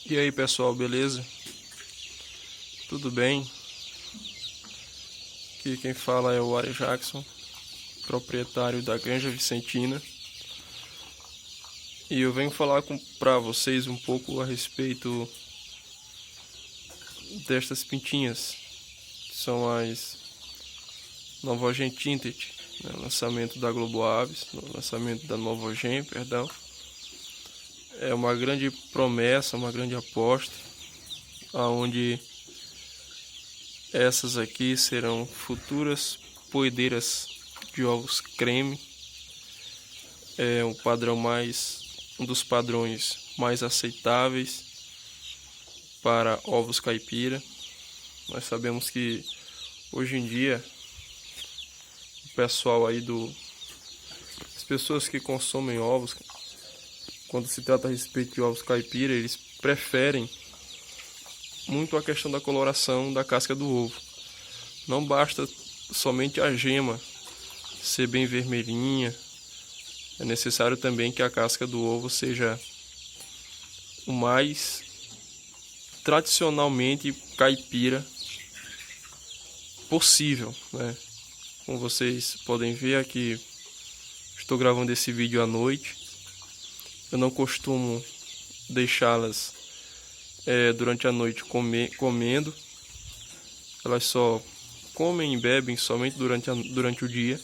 E aí pessoal, beleza? Tudo bem? Aqui quem fala é o Ari Jackson, proprietário da Granja Vicentina. E eu venho falar para vocês um pouco a respeito destas pintinhas, que são as Novogen Tinted, né? Lançamento da Globo Aves, lançamento da Novogen, perdão. É uma grande promessa, uma grande aposta, aonde essas aqui serão futuras poedeiras de ovos creme. É um dos padrões mais aceitáveis para ovos caipira. Nós sabemos que hoje em dia o pessoal aí as pessoas que consomem ovos, quando se trata a respeito de ovos caipira, eles preferem muito a questão da coloração da casca do ovo. Não basta somente a gema ser bem vermelhinha, é necessário também que a casca do ovo seja o mais tradicionalmente caipira possível, né? Como vocês podem ver aqui, estou gravando esse vídeo à noite. Eu não costumo deixá-las durante a noite comendo. Elas só comem e bebem somente durante o dia.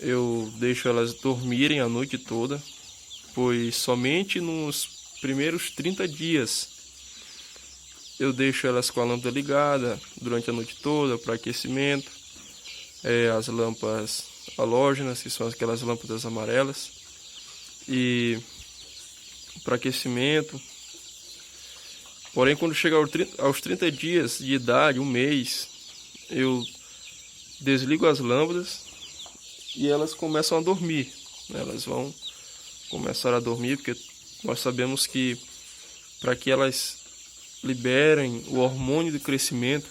Eu deixo elas dormirem a noite toda, pois somente nos primeiros 30 dias eu deixo elas com a lâmpada ligada durante a noite toda para aquecimento. As lâmpadas halógenas, que são aquelas lâmpadas amarelas, e para aquecimento. Porém, quando chega aos 30 dias de idade, um mês, eu desligo as lâmpadas e elas começam a dormir. Elas vão começar a dormir, porque nós sabemos que para que elas liberem o hormônio do crescimento,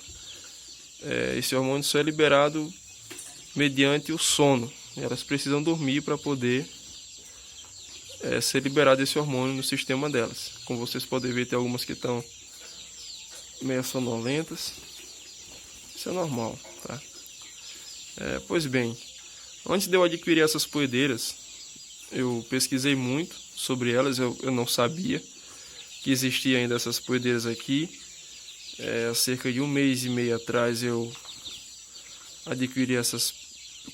esse hormônio só é liberado mediante o sono. Elas precisam dormir para poder ser liberado esse hormônio no sistema delas. Como vocês podem ver, tem algumas que estão meio sonolentas. Isso é normal, tá? Pois bem, antes de eu adquirir essas poedeiras, eu pesquisei muito sobre elas. Eu não sabia que existia ainda essas poedeiras aqui. Há cerca de um mês e meio atrás eu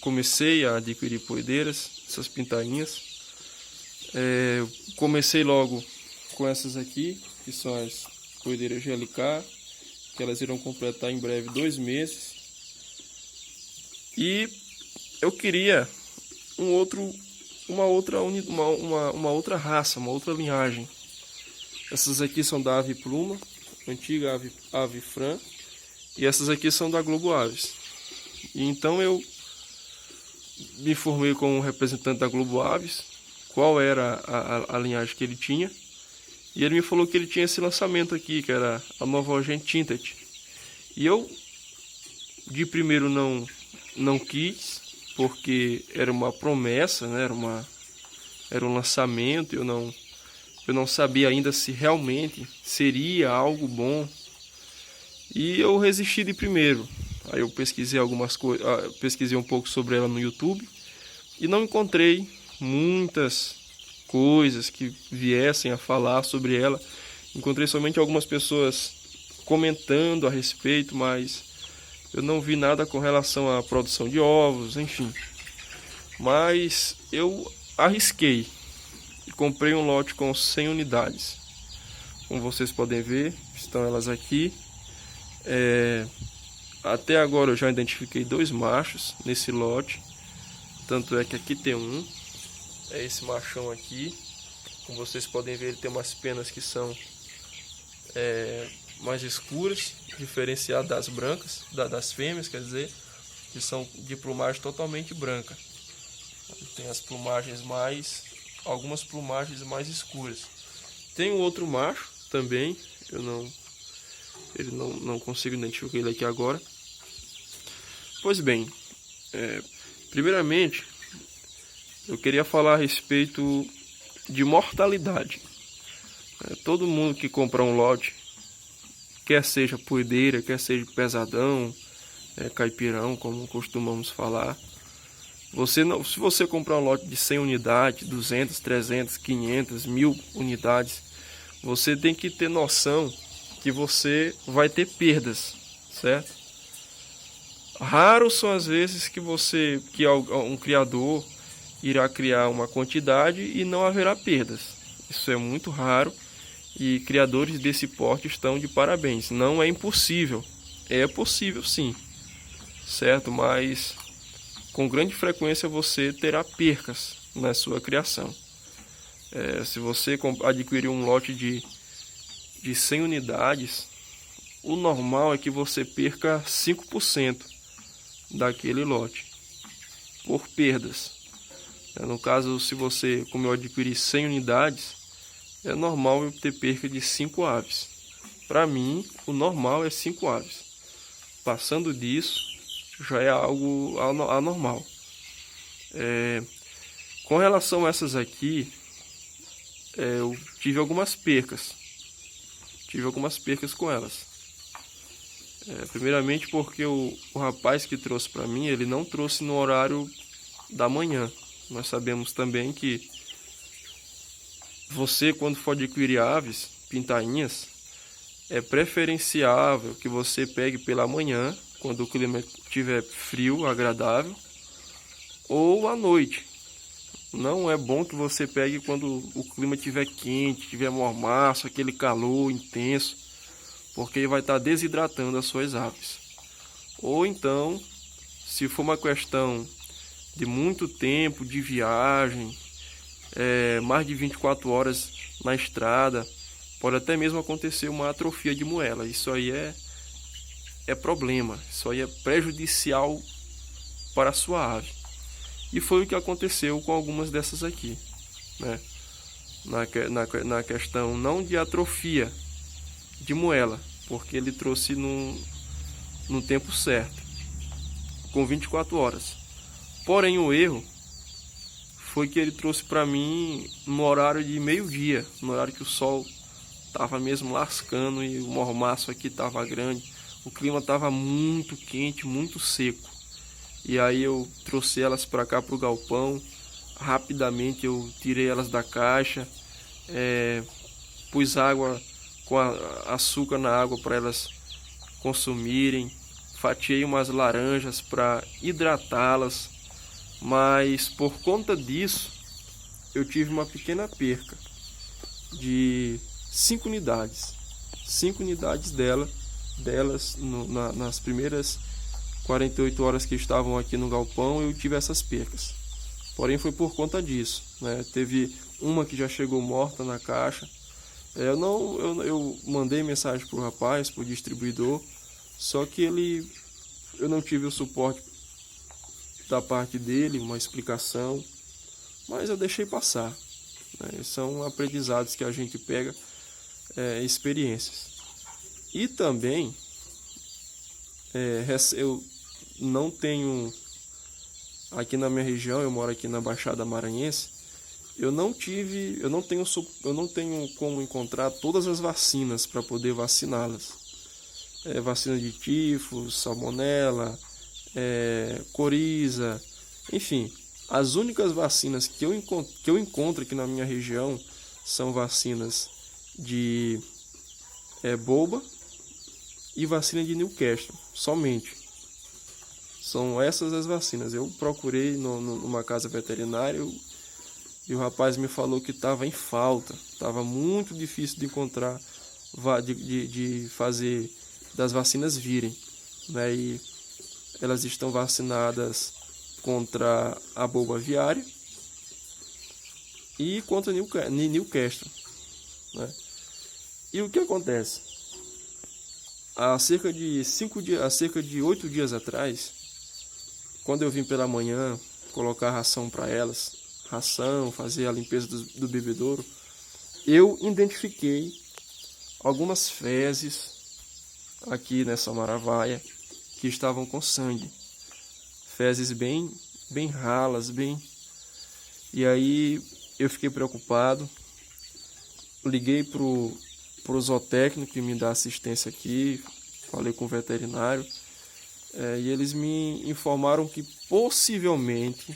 comecei a adquirir poedeiras, essas pintainhas. Eu comecei logo com essas aqui, que são as poedeiras GLK, que elas irão completar em breve 2 meses. E eu queria uma outra raça, uma outra linhagem. Essas aqui são da Ave Pluma, antiga Ave Fran, e essas aqui são da Globo Aves. E então eu me informei com um representante da Globo Aves qual era a linhagem que ele tinha, e ele me falou que ele tinha esse lançamento aqui, que era a Novogen Tinted. E eu de primeiro não quis, porque era uma promessa, né? Era um lançamento. Eu não sabia ainda se realmente seria algo bom, e eu resisti de primeiro. Aí eu pesquisei algumas coisas, pesquisei um pouco sobre ela no YouTube e não encontrei muitas coisas que viessem a falar sobre ela. Encontrei somente algumas pessoas comentando a respeito, mas eu não vi nada com relação à produção de ovos, enfim. Mas eu arrisquei e comprei um lote com 100 unidades. Como vocês podem ver, estão elas aqui. Até agora eu já identifiquei 2 machos nesse lote. Tanto é que aqui tem um. É esse machão aqui. Como vocês podem ver, ele tem umas penas que são mais escuras, diferenciado das brancas, das fêmeas, quer dizer, que são de plumagem totalmente branca. Tem algumas plumagens mais escuras. Tem um outro macho também, não consigo identificar ele aqui agora. Pois bem, primeiramente eu queria falar a respeito de mortalidade. Todo mundo que comprar um lote, quer seja poedeira, quer seja pesadão, caipirão, como costumamos falar, se você comprar um lote de 100 unidades, 200, 300, 500, 1000 unidades, você tem que ter noção que você vai ter perdas, certo? Raros são as vezes que um criador irá criar uma quantidade e não haverá perdas. Isso é muito raro e criadores desse porte estão de parabéns. Não é impossível, é possível sim, certo? Mas com grande frequência você terá percas na sua criação. Se você adquirir um lote de 100 unidades, o normal é que você perca 5% daquele lote por perdas. No caso, se você, como eu adquirir 100 unidades, é normal eu ter perca de 5 aves. Para mim, o normal é 5 aves. Passando disso, já é algo anormal. Com relação a essas aqui, eu tive algumas percas. Com elas. Primeiramente porque o rapaz que trouxe para mim, ele não trouxe no horário da manhã. Nós sabemos também que você, quando for adquirir aves, pintainhas, é preferenciável que você pegue pela manhã, quando o clima estiver frio, agradável, ou à noite. Não é bom que você pegue quando o clima estiver quente, estiver mormaço, aquele calor intenso, porque vai estar desidratando as suas aves. Ou então, se for uma questão de muito tempo de viagem, mais de 24 horas na estrada, pode até mesmo acontecer uma atrofia de moela. Isso aí é problema, isso aí é prejudicial para a sua ave. E foi o que aconteceu com algumas dessas aqui, né? Na questão não de atrofia de moela, porque ele trouxe no tempo certo, com 24 horas. Porém, o erro foi que ele trouxe para mim no horário de meio-dia, no horário que o sol estava mesmo lascando e o mormaço aqui estava grande. O clima estava muito quente, muito seco. E aí eu trouxe elas para cá, para o galpão. Rapidamente eu tirei elas da caixa, pus água com açúcar na água para elas consumirem. Fatiei umas laranjas para hidratá-las. Mas por conta disso, eu tive uma pequena perca de 5 unidades. 5 unidades delas nas primeiras 48 horas que estavam aqui no galpão, eu tive essas percas. Porém, foi por conta disso, né? Teve uma que já chegou morta na caixa. Eu mandei mensagem para o rapaz, para o distribuidor, só que eu não tive o suporte da parte dele, uma explicação, mas eu deixei passar, né? São aprendizados que a gente pega, experiências. E também eu não tenho aqui na minha região, eu moro aqui na Baixada Maranhense, eu não tenho como encontrar todas as vacinas para poder vaciná-las. Vacina de tifo, salmonela, coriza, enfim, as únicas vacinas que eu encontro aqui na minha região são vacinas de boba e vacina de Newcastle, somente. São essas as vacinas. Eu procurei numa casa veterinária e o rapaz me falou que estava em falta, estava muito difícil de encontrar, de fazer das vacinas virem, né? E elas estão vacinadas contra a boba aviária e contra Newcastle, né? E o que acontece? Há cerca de 8 dias atrás, quando eu vim pela manhã colocar ração para elas, fazer a limpeza do bebedouro, eu identifiquei algumas fezes aqui nessa maravaia que estavam com sangue, fezes bem ralas, E aí eu fiquei preocupado liguei pro zootécnico que me dá assistência aqui, falei com o veterinário, e eles me informaram que possivelmente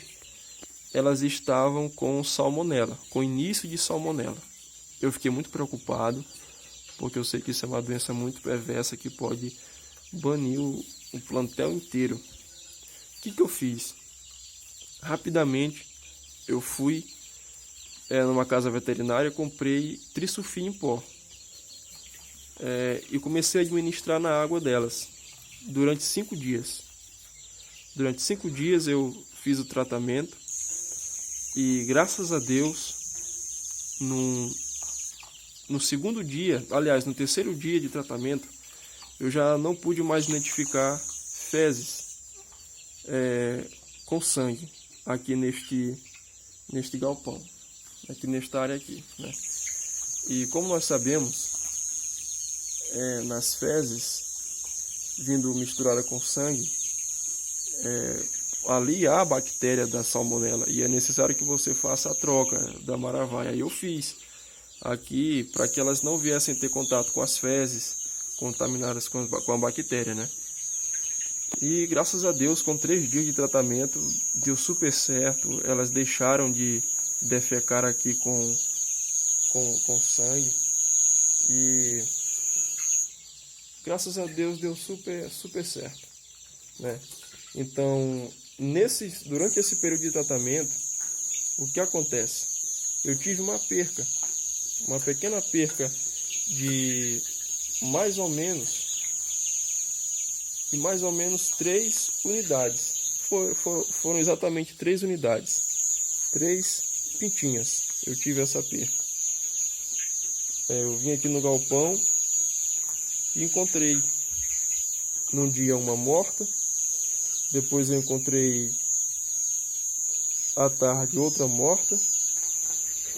elas estavam com salmonela, com início de salmonela. Eu fiquei muito preocupado, porque eu sei que isso é uma doença muito perversa que pode banir o plantel inteiro. O que eu fiz? Rapidamente eu fui numa casa veterinária, comprei trisulfim em pó e comecei a administrar na água delas durante 5 dias. Durante 5 dias eu fiz o tratamento e, graças a Deus, no segundo dia, aliás, no terceiro dia de tratamento, eu já não pude mais identificar fezes com sangue aqui neste galpão, aqui nesta área aqui, né? E como nós sabemos, nas fezes vindo misturada com sangue, ali há a bactéria da salmonela e é necessário que você faça a troca da maravaia. Aí eu fiz aqui para que elas não viessem ter contato com as fezes contaminadas com a bactéria, né? E graças a Deus, com 3 dias de tratamento, deu super certo. Elas deixaram de defecar aqui com sangue e graças a Deus deu super certo, né? Então, durante esse período de tratamento, o que acontece? Eu tive uma pequena perca de mais ou menos 3 unidades. Foram exatamente 3 unidades, 3 pintinhas. Eu tive essa perca. Eu vim aqui no galpão e encontrei num dia uma morta, depois eu encontrei à tarde outra morta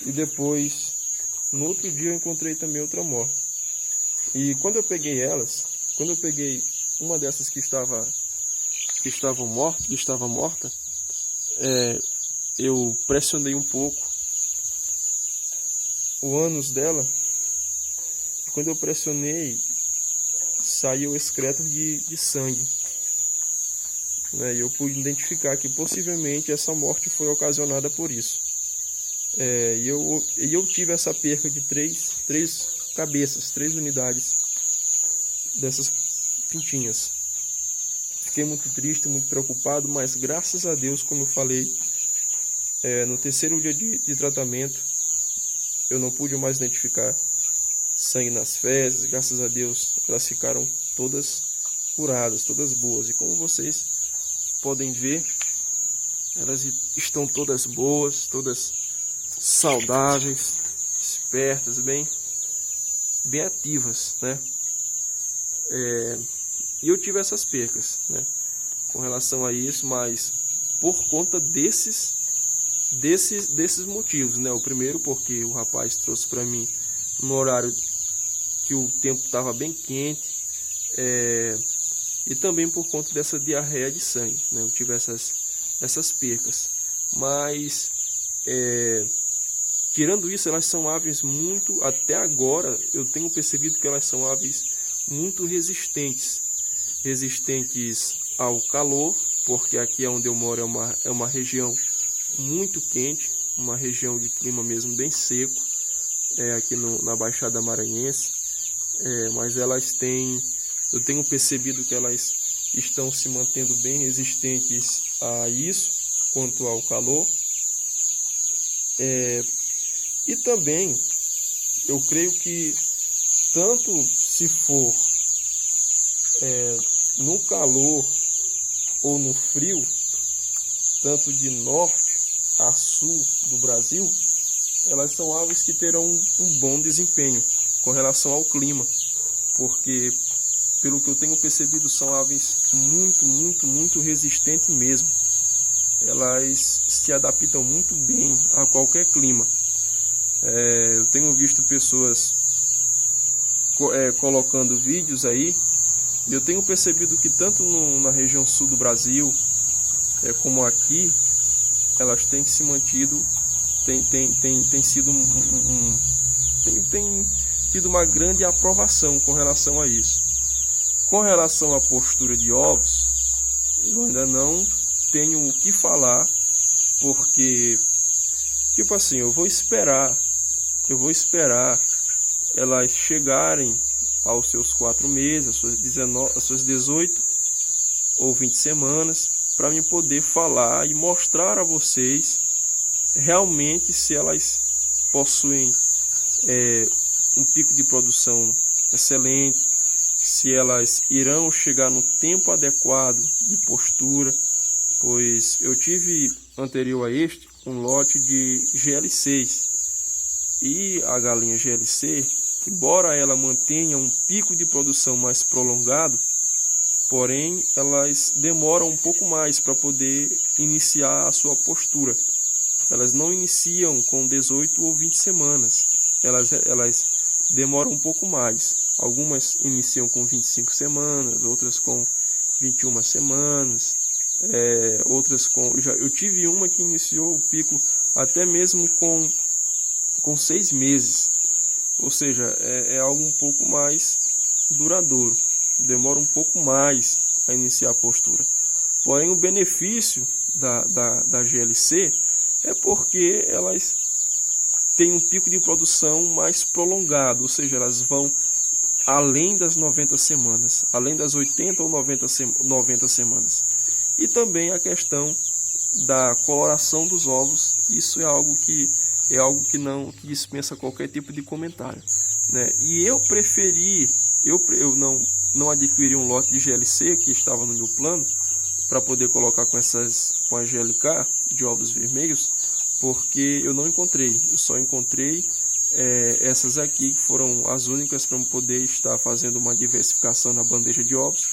e depois no outro dia eu encontrei também outra morta. E quando eu peguei uma dessas que estava morta, eu pressionei um pouco o ânus dela. E quando eu pressionei, saiu excreto de sangue, né? E eu pude identificar que possivelmente essa morte foi ocasionada por isso. E eu tive essa perca de 3 cabeças, 3 unidades dessas pintinhas. Fiquei muito triste, muito preocupado, mas graças a Deus, como eu falei, no terceiro dia de tratamento, eu não pude mais identificar sangue nas fezes. Graças a Deus, elas ficaram todas curadas, todas boas. E como vocês podem ver, elas estão todas boas, todas saudáveis, espertas, bem ativas, né? E eu tive essas percas, né, com relação a isso, mas por conta desses motivos, né? O primeiro porque o rapaz trouxe para mim no horário que o tempo estava bem quente, e também por conta dessa diarreia de sangue, né? Eu tive essas percas, mas tirando isso, elas são aves até agora eu tenho percebido que elas são aves muito resistentes ao calor, porque aqui onde eu moro é uma região muito quente, uma região de clima mesmo bem seco, aqui na Baixada Maranhense, mas eu tenho percebido que elas estão se mantendo bem resistentes a isso, quanto ao calor. E também eu creio que tanto se for no calor ou no frio, tanto de norte a sul do Brasil, elas são aves que terão um bom desempenho com relação ao clima, porque pelo que eu tenho percebido são aves muito resistentes mesmo. Elas se adaptam muito bem a qualquer clima. Eu tenho visto pessoas colocando vídeos aí, e eu tenho percebido que tanto na região sul do Brasil como aqui, elas têm se mantido, tem sido tem tido uma grande aprovação com relação a isso. Com relação à postura de ovos, eu ainda não tenho o que falar, porque, tipo assim, eu vou esperar elas chegarem aos seus 4 meses, às suas 18 ou 20 semanas, para mim poder falar e mostrar a vocês realmente se elas possuem um pico de produção excelente, se elas irão chegar no tempo adequado de postura, pois eu tive anterior a este um lote de GL6 e a galinha GLC, embora ela mantenha um pico de produção mais prolongado, porém elas demoram um pouco mais para poder iniciar a sua postura. Elas não iniciam com 18 ou 20 semanas, elas demoram um pouco mais. Algumas iniciam com 25 semanas, outras com 21 semanas, outras com... Eu tive uma que iniciou o pico até mesmo com 6 meses, ou seja, é algo um pouco mais duradouro, demora um pouco mais a iniciar a postura. Porém, o benefício da GLC é porque elas têm um pico de produção mais prolongado, ou seja, elas vão além das 90 semanas, além das 80 ou 90 semanas. E também a questão da coloração dos ovos, isso é algo que dispensa qualquer tipo de comentário, né? E eu preferi, eu não adquiri um lote de GLC que estava no meu plano para poder colocar com a GLK de ovos vermelhos, porque eu não encontrei, eu só encontrei essas aqui, que foram as únicas para eu poder estar fazendo uma diversificação na bandeja de ovos.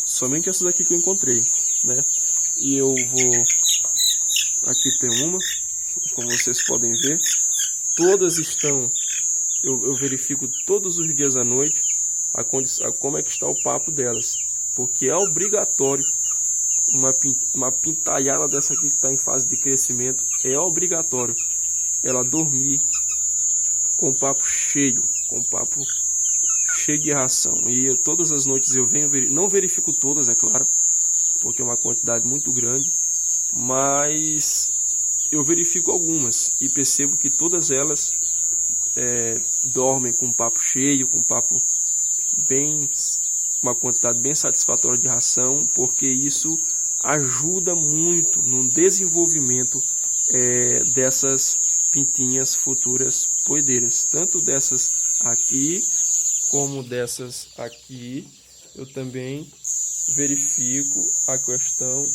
Somente essas aqui que eu encontrei, né? E eu vou... Aqui tem uma, como vocês podem ver. Todas estão... Eu verifico todos os dias à noite como é que está o papo delas. Porque é obrigatório uma pintalhada dessa aqui que está em fase de crescimento. É obrigatório ela dormir com o papo cheio, de ração. E todas as noites eu venho, não verifico todas, é claro, porque é uma quantidade muito grande, mas eu verifico algumas e percebo que todas elas dormem com o papo cheio, com papo uma quantidade bem satisfatória de ração, porque isso ajuda muito no desenvolvimento dessas pintinhas futuras poedeiras, tanto dessas aqui como dessas aqui. Eu também verifico a questão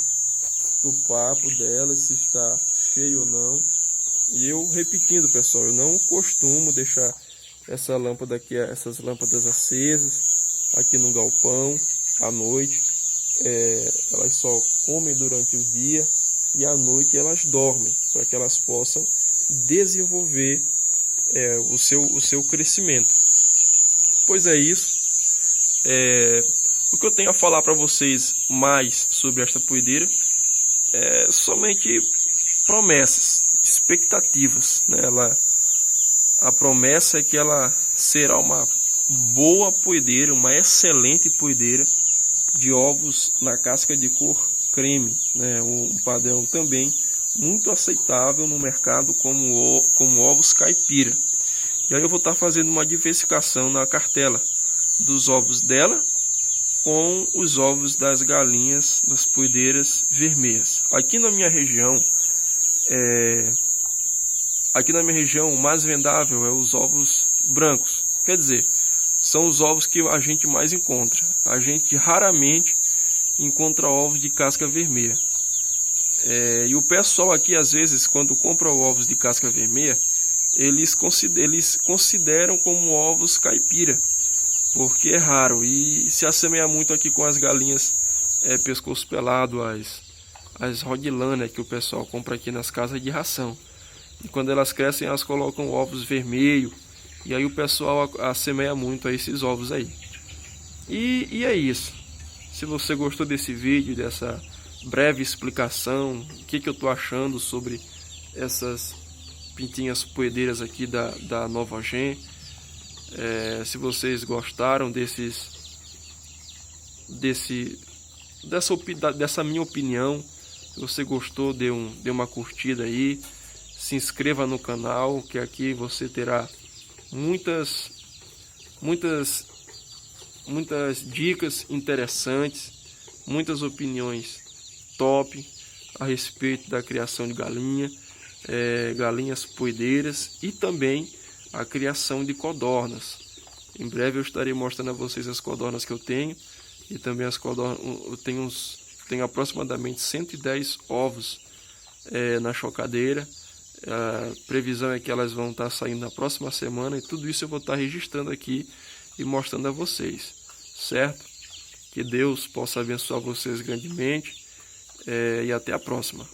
do papo delas, se está cheio ou não. E eu repetindo, pessoal, eu não costumo deixar essa lâmpada aqui, essas lâmpadas acesas aqui no galpão à noite. Elas só comem durante o dia e à noite elas dormem, para que elas possam desenvolver o seu crescimento. Pois é isso. O que eu tenho a falar para vocês mais sobre esta poedeira é somente promessas, expectativas, né? A promessa é que ela será uma boa poedeira, uma excelente poedeira de ovos na casca de cor creme, né? Um padrão também muito aceitável no mercado como ovos caipira. E aí eu vou estar fazendo uma diversificação na cartela dos ovos dela com os ovos das galinhas, das poedeiras vermelhas. Aqui na minha região, o mais vendável é os ovos brancos. Quer dizer, são os ovos que a gente mais encontra. A gente raramente encontra ovos de casca vermelha. E o pessoal aqui, às vezes, quando compra ovos de casca vermelha, eles consideram como ovos caipira, porque é raro e se assemelha muito aqui com as galinhas pescoço pelado, as Rodilânia, que o pessoal compra aqui nas casas de ração. E quando elas crescem, elas colocam ovos vermelhos, e aí o pessoal assemelha muito a esses ovos aí. E é isso. Se você gostou desse vídeo, dessa breve explicação, o que eu estou achando sobre essas pintinhas poedeiras aqui da Nova Gen. Se vocês gostaram dessa minha opinião, se você gostou, dê uma curtida aí, se inscreva no canal, que aqui você terá muitas dicas interessantes, muitas opiniões top a respeito da criação de galinhas poedeiras e também a criação de codornas. Em breve eu estarei mostrando a vocês as codornas que eu tenho, e também as codornas. Eu tenho aproximadamente 110 ovos na chocadeira. A previsão é que elas vão estar saindo na próxima semana, e tudo isso eu vou estar registrando aqui e mostrando a vocês, certo? Que Deus possa abençoar vocês grandemente, e até a próxima.